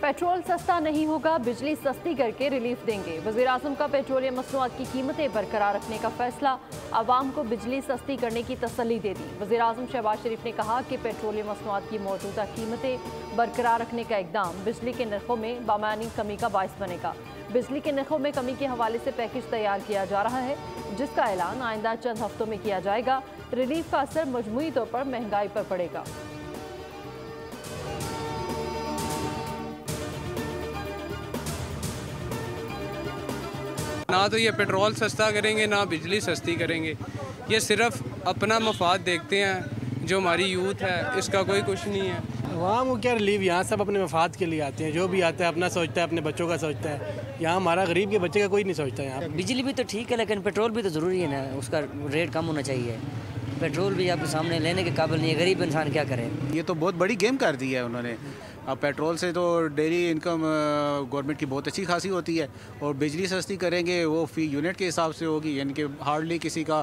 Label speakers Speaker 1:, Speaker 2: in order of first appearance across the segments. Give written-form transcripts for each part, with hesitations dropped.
Speaker 1: Petrol सस्ता नहीं होगा, बिजली सस्ती करके रिलीफ देंगे। वज़ीर-ए-आज़म का पेट्रोलियम मसनूआत की कीमतें बरकरार रखने का फैसला, आवाम को बिजली सस्ती करने की तसल्ली दे दी। वज़ीर-ए-आज़म शहबाज शरीफ ने कहा कि पेट्रोलियम मसनूआत की मौजूदा कीमतें बरकरार रखने का इकदाम बिजली के नरखों में बामानी कमी का बाइस बनेगा। बिजली के नरखों में कमी के हवाले से पैकेज तैयार किया जा रहा है, जिसका ऐलान आइंदा चंद हफ्तों में किया जाएगा। रिलीफ का असर मजमूई तौर पर महंगाई पर पड़ेगा।
Speaker 2: ना तो ये पेट्रोल सस्ता करेंगे ना बिजली सस्ती करेंगे, ये सिर्फ अपना मफाद देखते हैं। जो हमारी यूथ है इसका कोई कुछ नहीं है।
Speaker 3: वहाँ वो क्या रिलीफ, यहाँ सब अपने मफाद के लिए आते हैं। जो भी आता है अपना सोचता है, अपने बच्चों का सोचता है। यहाँ हमारा गरीब के बच्चे का कोई नहीं सोचता। यहाँ
Speaker 4: बिजली भी तो ठीक है, लेकिन पेट्रोल भी तो ज़रूरी है ना, उसका रेट कम होना चाहिए। पेट्रोल भी आपके सामने लेने के काबिल नहीं है, गरीब इंसान क्या करे।
Speaker 5: ये तो बहुत बड़ी गेम कर दी है उन्होंने। अब पेट्रोल से तो डेली इनकम गवर्नमेंट की बहुत अच्छी खासी होती है, और बिजली सस्ती करेंगे वो फ़ी यूनिट के हिसाब से होगी, यानी कि हार्डली किसी का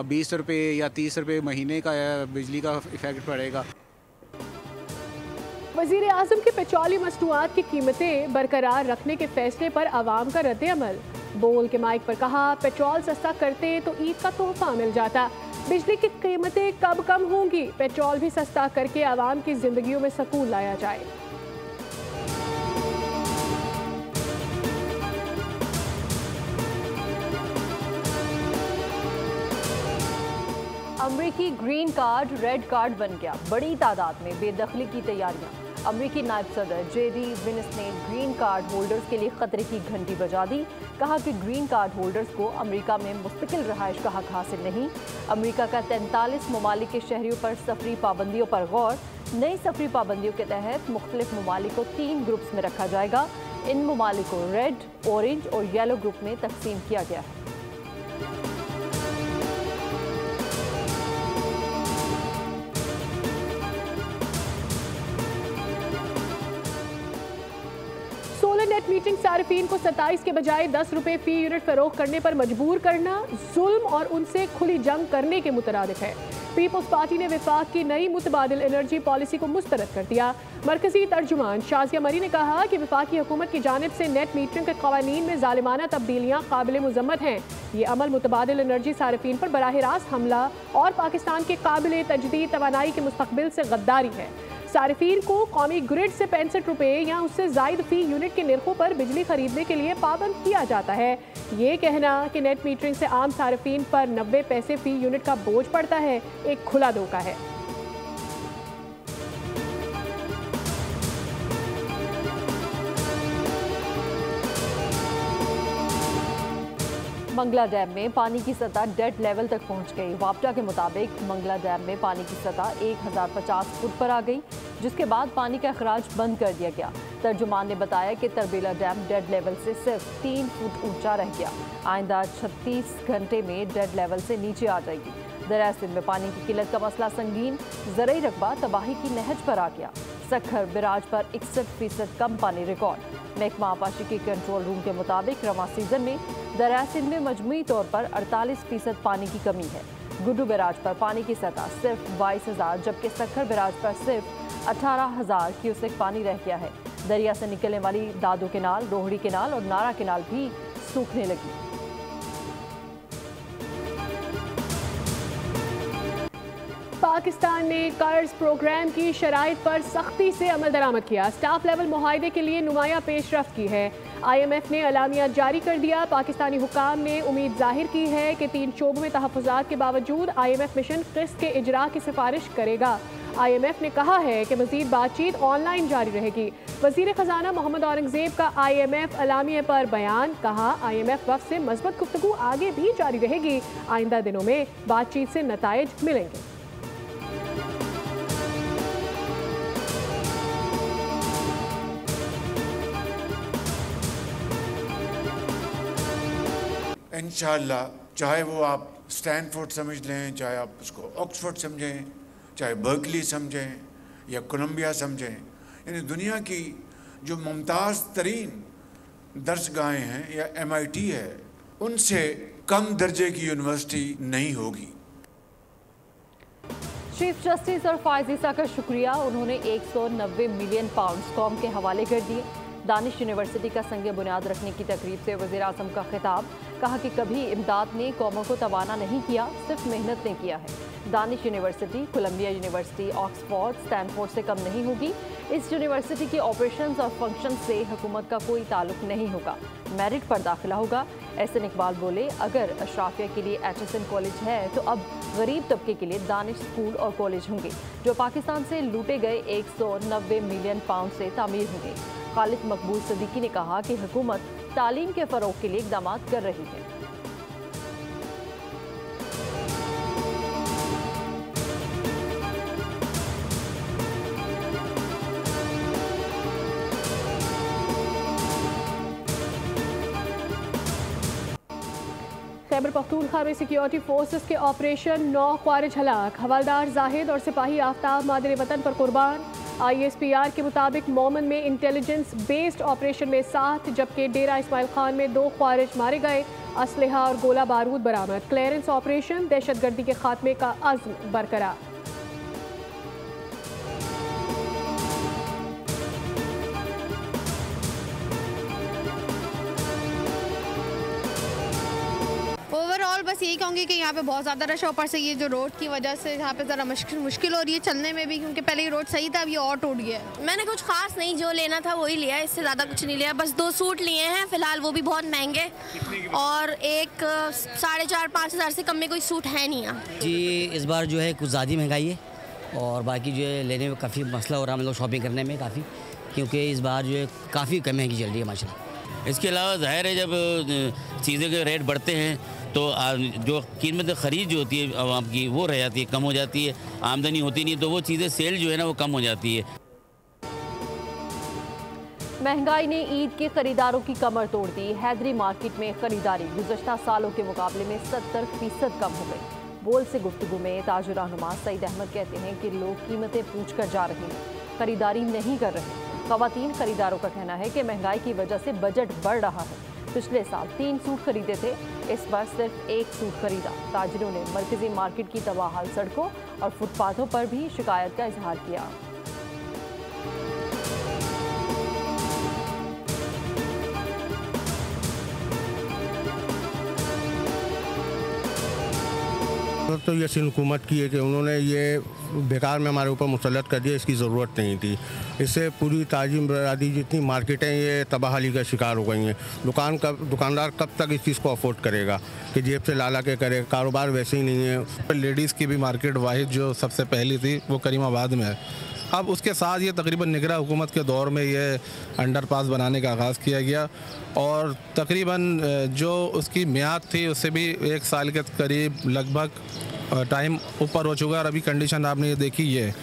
Speaker 5: 20 रुपये या 30 रुपये महीने का बिजली का इफेक्ट पड़ेगा।
Speaker 6: वज़ीर-ए-आज़म के पेट्रोलियम मसनूआत की कीमतें बरकरार रखने के फैसले पर आवाम का रद्द-ए-अमल। बोल के माइक पर कहा, पेट्रोल सस्ता करते तो ईद का तोहफा मिल जाता। बिजली की कीमतें कब कम होंगी? पेट्रोल भी सस्ता करके आवाम की जिंदगियों में सुकून लाया जाए।
Speaker 1: अमरीकी ग्रीन कार्ड रेड कार्ड बन गया। बड़ी तादाद में बेदखली की तैयारियां। अमरीकी नायब सदर जेडी विंस ने ग्रीन कार्ड होल्डर्स के लिए खतरे की घंटी बजा दी। कहा कि ग्रीन कार्ड होल्डर्स को अमरीका में मुस्तकिल रहायश का हक हासिल नहीं। अमरीका का 43 ममालिक के शहरियों पर सफरी पाबंदियों पर गौर। नई सफरी पाबंदियों के तहत मुख्तलिफ ममालिक को 3 ग्रुप्स में रखा जाएगा। इन ममालिक को रेड, ऑरेंज और येलो ग्रुप में तकसीम किया गया है।
Speaker 6: नेट मीटरिंग सार्फिन को 27 के बजाय 10 रुपए फी यूनिट फरोख्त करने पर मजबूर करना जुल्म और उनसे खुली जंग करने के मुतरादिफ है। पीपल्स पार्टी ने विफाक की नई मुतबादिल एनर्जी पॉलिसी को मुस्तरद कर दिया। मरकजी तर्जुमान शाजिया मरी ने कहा कि विफाकी हुकूमत की जानिब से नेट मीटरिंग के कवानीन में जालिमाना तब्दीलियाँ काबिल मुजम्मत हैं। ये अमल मुतबादिल एनर्जी सार्फिन पर बराह रास्त हमला और पाकिस्तान के काबिल तजदीद तवानाई के मुस्तकबिल से गद्दारी है। सार्फिन को कौमी ग्रिड से 65 रुपये या उससे जायद फी यूनिट के निर्खों पर बिजली खरीदने के लिए पाबंद किया जाता है। ये कहना कि नेट मीटरिंग से आम सार्फिन पर 90 पैसे फी यूनिट का बोझ पड़ता है, एक खुला धोखा है।
Speaker 1: मंगला डैम में पानी की सतह डेड लेवल तक पहुंच गई। वापटा के मुताबिक मंगला डैम में पानी की सतह 1050 फुट पर आ गई, जिसके बाद पानी का अखराज बंद कर दिया गया। तर्जुमान ने बताया कि तरबेला डैम डेड लेवल से सिर्फ 3 फुट ऊंचा रह गया। आइंदा 36 घंटे में डेड लेवल से नीचे आ जाएगी। दरिया सिंध में पानी की किल्लत का मसला संगीन, ज़रई रकबा तबाही की नहज पर आ गया। सखर बिराज पर 61% कम पानी रिकॉर्ड। महकमा आपाशी के कंट्रोल रूम के मुताबिक रवा सीजन में दरिया सिंध में मजमूई तौर पर 48% पानी की कमी है। गुड्डू बैराज पर पानी की सतह सिर्फ 22,000, जबकि सखर बैराज पर सिर्फ 18,000 क्यूसेक पानी रह गया है। दरिया से निकलने वाली दादू केनाल, रोहड़ी केनाल और नारा केनाल भी सूखने लगी।
Speaker 6: पाकिस्तान ने कर्ज प्रोग्राम की शराइत पर सख्ती से अमल दरामद किया। स्टाफ लेवल मुआहदे के लिए नुमाया पेशरफ्त की है। IMF ने अलामिया जारी कर दिया। पाकिस्तानी हुकाम ने उम्मीद जाहिर की है कि 3 शोबों में तहफ़्फ़ुज़ात के बावजूद IMF मिशन किस्त के इजरा की सिफारिश करेगा। IMF ने कहा है कि मज़ीद बातचीत ऑनलाइन जारी रहेगी। वज़ीर ख़जाना मोहम्मद औरंगज़ेब का IMF अलामिया पर बयान। कहा, IMF वफ़द से मज़बूत गुफ्तगू आगे भी जारी रहेगी। आइंदा दिनों में बातचीत से नताइज मिलेंगे।
Speaker 7: इंशाअल्लाह, चाहे वो आप स्टैनफोर्ड समझ लें, चाहे आप उसको ऑक्सफोर्ड समझें, चाहे बर्कली समझें या कोलंबिया समझें, यानी दुनिया की जो मुमताज़ तरीन दर्सगाहें हैं या MIT है, उनसे कम दर्जे की यूनिवर्सिटी नहीं होगी।
Speaker 1: चीफ जस्टिस और फायज ईसा का शुक्रिया, उन्होंने 190 मिलियन पाउंड्स कौम के हवाले कर दिए। दानिश यूनिवर्सिटी का संग बुनियाद रखने की तकरीब से वज़ीर आज़म का खिताब, कहा कि कभी इमदाद ने कौमों को तवाना नहीं किया, सिर्फ मेहनत ने किया है। Danish university, Columbia university, Oxford, Stanford से कम नहीं होगी। इस यूनिवर्सिटी के ऑपरेशंस और फंक्शन से हुकूमत का कोई ताल्लुक नहीं होगा, मेरिट पर दाखिला होगा। एहसन इकबाल बोले, अगर अशराफिया के लिए HSN कॉलेज है तो अब गरीब तबके के लिए दानिश स्कूल और कॉलेज होंगे, जो पाकिस्तान से लूटे गए 190 मिलियन पाउंड से तामीर होंगे। खालिद मकबूल सदीकी ने कहा कि हुकूमत तालीम के फ़रोग के लिए इक़दाम कर रही है।
Speaker 6: खैबर पख्तूनख्वा में सिक्योरिटी फोर्सेस के ऑपरेशन 9 ख्वारिज हलाक, हवलदार जाहिद और सिपाही आफ्ताब मादरे वतन पर कुर्बान। ISPR के मुताबिक मोमन में इंटेलिजेंस बेस्ड ऑपरेशन में 7, जबकि डेरा इस्माइल खान में 2 ख्वारिज मारे गए। असलहा और गोला बारूद बरामद। क्लियरेंस ऑपरेशन, दहशतगर्दी के खात्मे का अज़्म बरकरार।
Speaker 8: ओवरऑल बस यही कहूँगी कि यहाँ पे बहुत ज़्यादा रश है, ऊपर से ये जो रोड की वजह से यहाँ पे ज़रा मुश्किल हो रही है चलने में भी, क्योंकि पहले ये रोड सही था, अब ये और टूट गया है।
Speaker 9: मैंने कुछ खास नहीं, जो लेना था वही लिया, इससे ज़्यादा कुछ नहीं लिया। बस 2 सूट लिए हैं फ़िलहाल, वो भी बहुत महंगे, और एक 4,500-5 हज़ार से कम में कोई सूट है नहीं यहाँ
Speaker 4: जी। इस बार जो है कुछ ज़्यादा महंगाई है, और बाकी जो है लेने में काफ़ी मसला हो रहा है, हम लोग शॉपिंग करने में काफ़ी, क्योंकि इस बार जो है काफ़ी कम महंगी चल रही है माशाल्लाह।
Speaker 10: इसके अलावा ज़ाहिर है जब चीज़ों के रेट बढ़ते हैं तो जो कीमत ख़रीद जो होती है आवाम की वो रह जाती है, कम हो जाती है, आमदनी होती नहीं, तो वो चीज़ें सेल जो है ना वो कम हो जाती है।
Speaker 1: महंगाई ने ईद के खरीदारों की कमर तोड़ दी। हैदरी मार्केट में खरीदारी गुज़श्ता सालों के मुकाबले में 70% कम हो गई। बोल से गुफ्तगू में ताजुर रहनुमा सईद अहमद कहते हैं कि लोग कीमतें पूछ कर जा रहे हैं, खरीदारी नहीं कर रहे। ख़वातीन खरीदारों का कहना है कि महंगाई की वजह से बजट बढ़ रहा है। पिछले साल 3 सूट खरीदे थे, इस बार सिर्फ 1 सूट खरीदा। ताजिरों ने मरकजी मार्केट की तबाहाल सड़कों और फुटपाथों पर भी शिकायत का इजहार किया।
Speaker 11: तो ये सिंध हुकूमत की है कि उन्होंने ये बेकार में हमारे ऊपर मुसल्लत कर दिया, इसकी ज़रूरत नहीं थी। इससे पूरी ताजिम बरादरी जितनी मार्केटें ये तबाहाली का शिकार हो गई हैं। दुकानदार कब तक इस चीज़ को अफोर्ड करेगा कि जेब से ला के करे, कारोबार वैसे ही नहीं है।
Speaker 12: लेडीज़ की भी मार्केट वाहिद जो सबसे पहली थी वो करीमाबाद में है। अब उसके साथ ये तकरीबन निगरा हुकूमत के दौर में ये अंडरपास बनाने का आगाज़ किया गया, और तकरीबन जो उसकी मियाद थी उससे भी 1 साल के करीब लगभग टाइम ऊपर हो चुका है, और अभी कंडीशन आपने ये देखी है।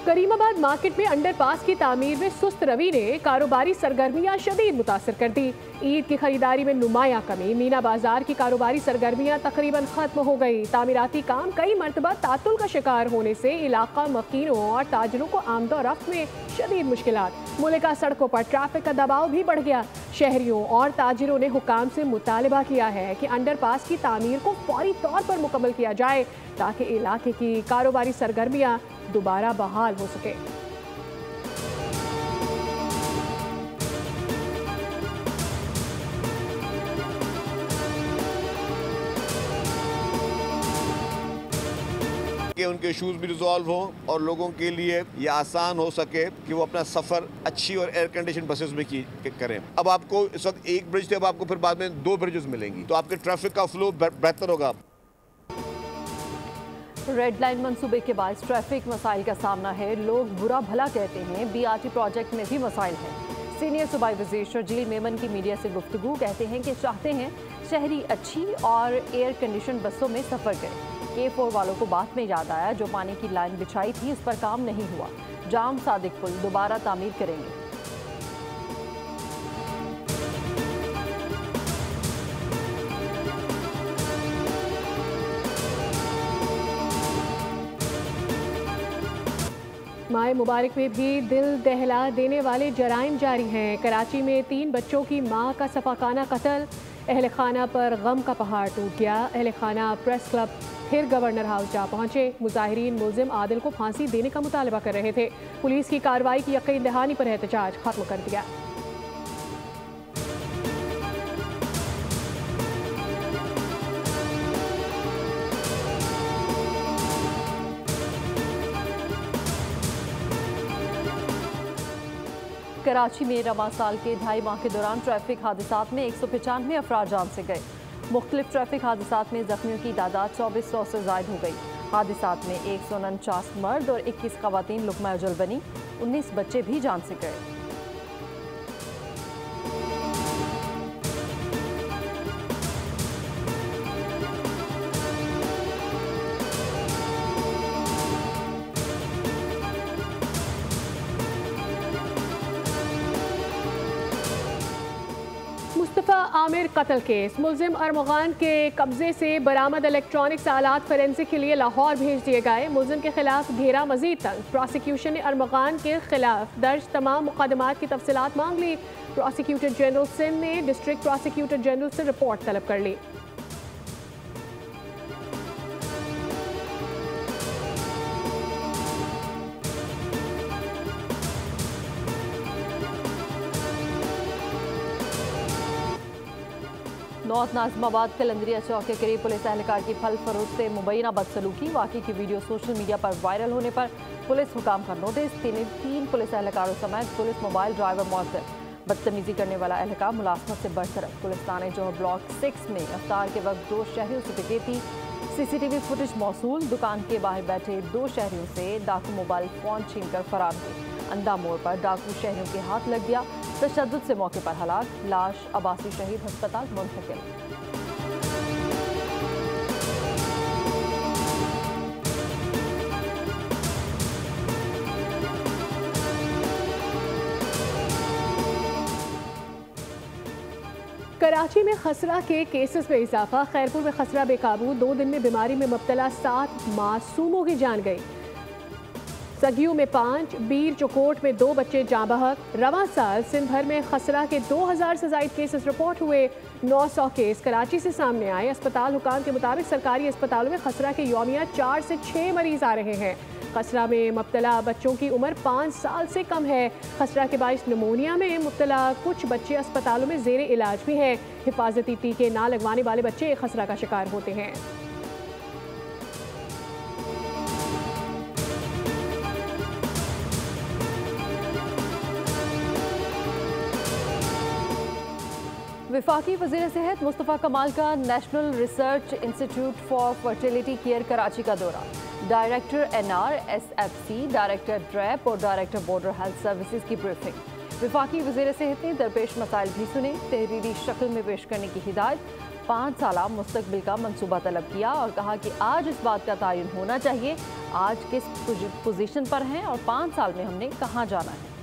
Speaker 6: करीमाबाद मार्केट में अंडरपास की तामीर में सुस्त रवि ने कारोबारी सरगर्मियां शदीद मुतासर कर दी। ईद की खरीदारी में नुमाया कमी, मीना बाजार की कारोबारी सरगर्मियां तकरीबन खत्म हो गई। तामीराती काम कई मरतबा तातुल का शिकार होने से इलाका मकीनों और ताजरों को आमदोरफ्त में शदीद मुश्किलात। मुल्का सड़कों पर ट्रैफिक का दबाव भी बढ़ गया। शहरियों और ताजिरों ने हुकाम से मुतालबा किया है कि अंडरपास की तामीर को फौरी तौर पर मुकम्मल किया जाए, ताकि इलाके की कारोबारी सरगर्मियां दोबारा बहाल हो सके।
Speaker 13: कि उनके इश्यूज भी रिजॉल्व हों और लोगों के लिए ये आसान हो सके कि वो अपना सफ़र अच्छी और एयर कंडीशन बसेस में करें। अब आपको इस वक्त 1 ब्रिज थे, अब आपको फिर बाद में 2 ब्रिजेस मिलेंगी, तो आपके ट्रैफिक का फ्लो बेहतर होगा।
Speaker 1: रेड लाइन मंसूबे के बाद ट्रैफिक मसाइल का सामना है। लोग बुरा भला कहते हैं, BRT प्रोजेक्ट में भी मसाइल है। सीनियर सूबाई वज़ीर शर्जील मेमन की मीडिया से गुफ्तगू, कहते हैं कि चाहते हैं शहरी अच्छी और एयर कंडीशन बसों में सफ़र करें। K4 वालों को बाद में याद आया, जो पानी की लाइन बिछाई थी उस पर काम नहीं हुआ। जाम सादिक पुल दोबारा तामीर करेंगे।
Speaker 6: माए मुबारक में भी दिल दहला देने वाले जराइम जारी हैं। कराची में 3 बच्चों की मां का सफाकाना कत्ल, अहल खाना पर गम का पहाड़ टूट गया। अहल खाना प्रेस क्लब फिर गवर्नर हाउस जा पहुंचे। मुजाहिरीन मुल्जिम आदिल को फांसी देने का मुतालबा कर रहे थे। पुलिस की कार्रवाई की यकीन दहानी पर एहतजाज खत्म कर दिया।
Speaker 1: कराची में रवां साल के 2.5 माह के दौरान ट्रैफिक हादसात में 195 अफराद जान से गए। मुख्तलिफ ट्रैफिक हादसात में जख्मियों की तादाद 2400 से ज़ायद हो गई। हादसात में 149 मर्द और 21 खवातीन लुक़मा अजल बनी। 19 बच्चे भी जान से गए।
Speaker 6: मुस्तफ़ा आमिर कत्ल केस। मुल्जिम अरमगान के कब्जे से बरामद इलेक्ट्रॉनिक्स आलात फोरेंसिक के लिए लाहौर भेज दिए गए। मुल्जिम के खिलाफ घेरा मजीद तंग। प्रोसिक्यूशन ने अरमगान के खिलाफ दर्ज तमाम मुकदमात की तफसीलात मांग ली। प्रोसिक्यूटर जनरल सिंध ने डिस्ट्रिक्ट प्रोसिक्यूटर जनरल से रिपोर्ट तलब कर ली।
Speaker 1: नॉर्थ नाज़िमाबाद कलंदरिया चौक के करीब पुलिस एहलकार की फल फरोख्त से मुबैना बदसलूकी। वाक़ई की वीडियो सोशल मीडिया पर वायरल होने पर पुलिस हुकाम का नोटिस। 3 पुलिस एहलकारों समेत पुलिस मोबाइल ड्राइवर मौतल। बदतमीजी करने वाला एहलकार मुलाजमत से बरतरफ। पुलिस थाने जोहर ब्लॉक 6 में अफ्तार के वक्त 2 शहरियों से डकैती। CCTV फुटेज मौसूल। दुकान के बाहर बैठे 2 शहरियों से डाकू मोबाइल फ़ोन छीन कर फरार हुए। अंदा मोड़ पर डाकू शहरियों के हाथ लग गया। तशद्दुद से मौके पर हलाक। लाश अब्बासी शहीद अस्पताल मुंतकिल।
Speaker 6: कराची में खसरा के केसेस में इजाफा। खैरपुर में खसरा बेकाबू। 2 दिन में बीमारी में मुब्तला 7 मासूमों की जान गई। सगियों में 5, बीर चकोट में 2 बच्चे जाँ बहक। रवां साल सिंध भर में खसरा के 2000 से ज़ायद केसेस रिपोर्ट हुए। 900 केस कराची से सामने आए। अस्पताल हुकाम के मुताबिक सरकारी अस्पतालों में खसरा के यौमिया 4 से 6 मरीज आ रहे हैं। खसरा में मुब्तला बच्चों की उम्र 5 साल से कम है। खसरा के बाइस निमोनिया में मुब्तला कुछ बच्चे अस्पतालों में ज़ेर इलाज भी हैं। हिफाजती टीके ना लगवाने वाले बच्चे खसरा का शिकार होते हैं।
Speaker 1: वफाकी वज़ीर सेहत मुस्तफ़ा कमाल का national research institute for fertility care Karachi का दौरा। डायरेक्टर NR SFC, डायरेक्टर ड्रैप और डायरेक्टर बॉर्डर हेल्थ सर्विसेज की ब्रीफिंग। वफाकी वज़ीर सेहत ने दरपेश मसाइल भी सुने। तहरीरी शक्ल में पेश करने की हिदायत। 5 साला मुस्तकबिल का मंसूबा तलब किया और कहा कि आज इस बात का तयन होना चाहिए आज किस पोजीशन पर हैं और 5 साल में हमने कहाँ जाना है।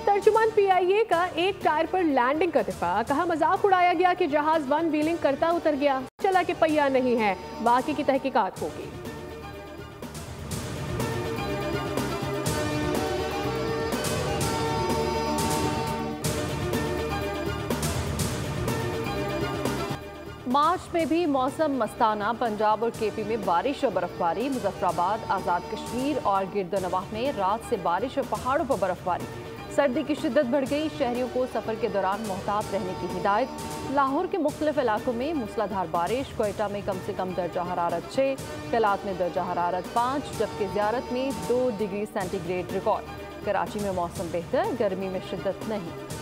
Speaker 6: तर्जुमान PIA का एक टायर पर लैंडिंग का दिफा। कहा मजाक उड़ाया गया कि जहाज 1 व्हीलिंग करता उतर गया। चला कि पहिया नहीं है। बाकी की तहकीकात होगी।
Speaker 1: मार्च में भी मौसम मस्ताना। पंजाब और KP में बारिश और बर्फबारी। मुजफ्फराबाद, आज़ाद कश्मीर और गिरदनवाह में रात से बारिश और पहाड़ों पर बर्फबारी। सर्दी की शिद्दत बढ़ गई। शहरियों को सफ़र के दौरान मोहतात रहने की हिदायत। लाहौर के मुख्तलिफ इलाकों में मूसलाधार बारिश। कोयटा में कम से कम दर्जा हरारत 6, कलात में दर्जा हरारत 5, जबकि ज़ियारत में 2 डिग्री सेंटीग्रेड रिकॉर्ड। कराची में मौसम बेहतर, गर्मी में शिद्दत नहीं।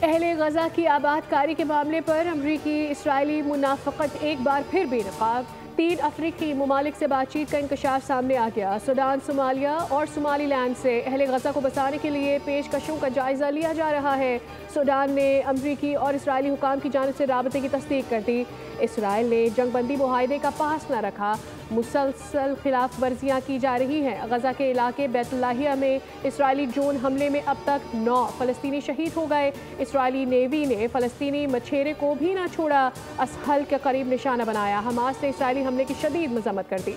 Speaker 6: अहले गजा की आबादकारी के मामले पर अमरीकी इसराइली मुनाफकत एक बार फिर बेनकाब। 3 अफ्रीकी ममालिक से बातचीत का इंकशाफ सामने आ गया। सूडान, सोमालिया और सोमालीलैंड से अहले गजा को बसाने के लिए पेशकशों का जायजा लिया जा रहा है। सूडान ने अमरीकी और इसराइली हुकाम की जानिब से राबते की तस्दीक कर दी। इसराइल ने जंगबंदी मुआहदे का पास न रखा। मुसलसल खिलाफ वर्जियाँ की जा रही हैं। गजा के इलाके बैतुल्लाहिया में इसराइली ड्रोन हमले में अब तक 9 फ़लस्तीनी शहीद हो गए। इसराइली नेवी ने फ़लस्तीनी मछेरे को भी ना छोड़ा, असहल के करीब निशाना बनाया। हमास ने इसराइली हमले की शदीद मजम्मत कर दी।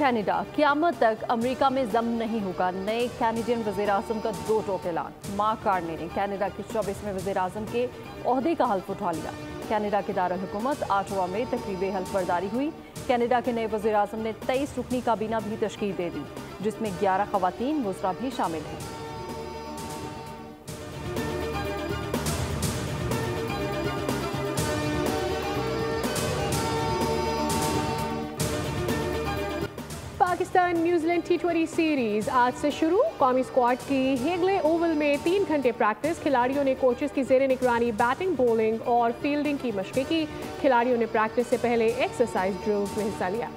Speaker 1: कनाडा, क़यामत तक अमेरिका में जम नहीं होगा। नए कैनेडियन वज़ीर आज़म का 2 टोक ऐलान। मार्क कार्नी ने कनाडा के 24वें वज़ीर आज़म के ओहदे का हल्फ उठा लिया। कनाडा के दारुल हुकूमत ऑटावा में तकरीब हल्फ बर्दारी हुई। कनाडा के नए वज़ीर आज़म ने 23 रुकनी काबीना भी तश्कील दे दी, जिसमें 11 ख़वातीन वज़रा भी शामिल हैं।
Speaker 6: पाकिस्तान न्यूजीलैंड T20 सीरीज आज से शुरू। कौमी स्क्वाड की हेगले ओवल में 3 घंटे प्रैक्टिस। खिलाड़ियों ने कोचेस की ज़ेरे निगरानी बैटिंग, बॉलिंग और फील्डिंग की मशक़ें की। खिलाड़ियों ने प्रैक्टिस से पहले एक्सरसाइज ड्रिल्स में हिस्सा लिया।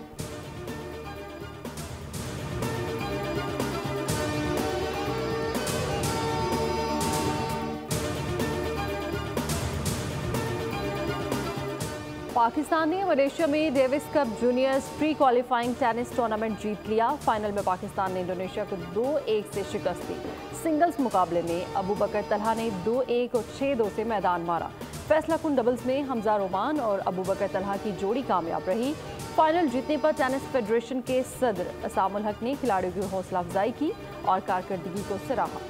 Speaker 1: पाकिस्तान ने मलेशिया में Davis Cup juniors pre qualifying tennis tournament जीत लिया। फाइनल में पाकिस्तान ने इंडोनेशिया को 2-1 से शिकस्त दी। सिंगल्स मुकाबले में अबू बकर तलहा ने 2-1 और 6-2 से मैदान मारा। फैसला कुन डबल्स में हमजा रोमान और अबू बकर तलहा की जोड़ी कामयाब रही। फाइनल जीतने पर टेनिस फेडरेशन के सदर असामुल हक ने खिलाड़ियों की हौसला अफजाई की और कारकर्दगी को सराहा।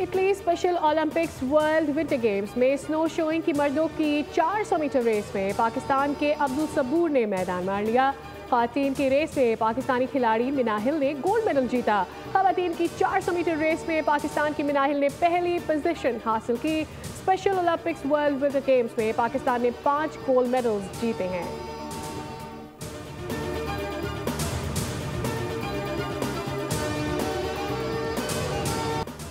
Speaker 6: Italy special Olympics world winter games में स्नो शोइंग की मर्दों की 400 मीटर रेस में पाकिस्तान के अब्दुल सबूर ने मैदान मार लिया। ख़वातीन की रेस में पाकिस्तानी खिलाड़ी मिनाहिल ने गोल्ड मेडल जीता। ख़वातीन की 400 मीटर रेस में पाकिस्तान की मिनाहिल ने पहली पोजीशन हासिल की। Special Olympics world winter games में पाकिस्तान ने 5 गोल्ड मेडल्स जीते हैं।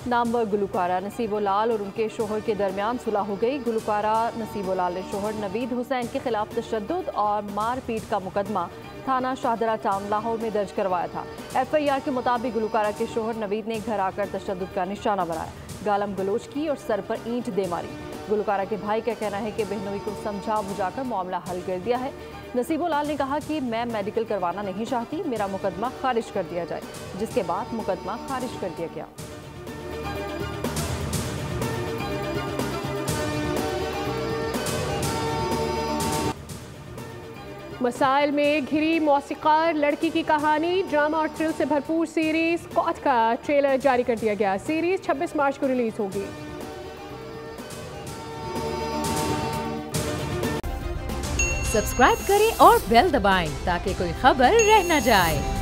Speaker 1: नामवर गुलकारा नसीबो लाल और उनके शोहर के दरमियान सुलह हो गई। गुलकारा नसीबो लाल ने शोहर नवीद हुसैन के खिलाफ तशद्दुद और मारपीट का मुकदमा थाना शाहदरा टाउन लाहौर में दर्ज करवाया था। FIR के मुताबिक गुलकारा के शोहर नवीद ने घर आकर तशद्दुद का निशाना बनाया, गालम गलोच की और सर पर ईंट दे मारी। गुलकारा के भाई का कहना है कि बहनोई को समझा बुझाकर मामला हल कर दिया है। नसीबो लाल ने कहा कि मैं मेडिकल करवाना नहीं चाहती, मेरा मुकदमा खारिज कर दिया जाए, जिसके बाद मुकदमा खारिज कर दिया गया।
Speaker 6: मसाइल में घिरी मौसीकार लड़की की कहानी, ड्रामा और थ्रिल से भरपूर सीरीज स्कॉट का ट्रेलर जारी कर दिया गया। सीरीज 26 मार्च को रिलीज होगी।
Speaker 14: सब्सक्राइब करें और बेल दबाएं ताकि कोई खबर रह न जाए।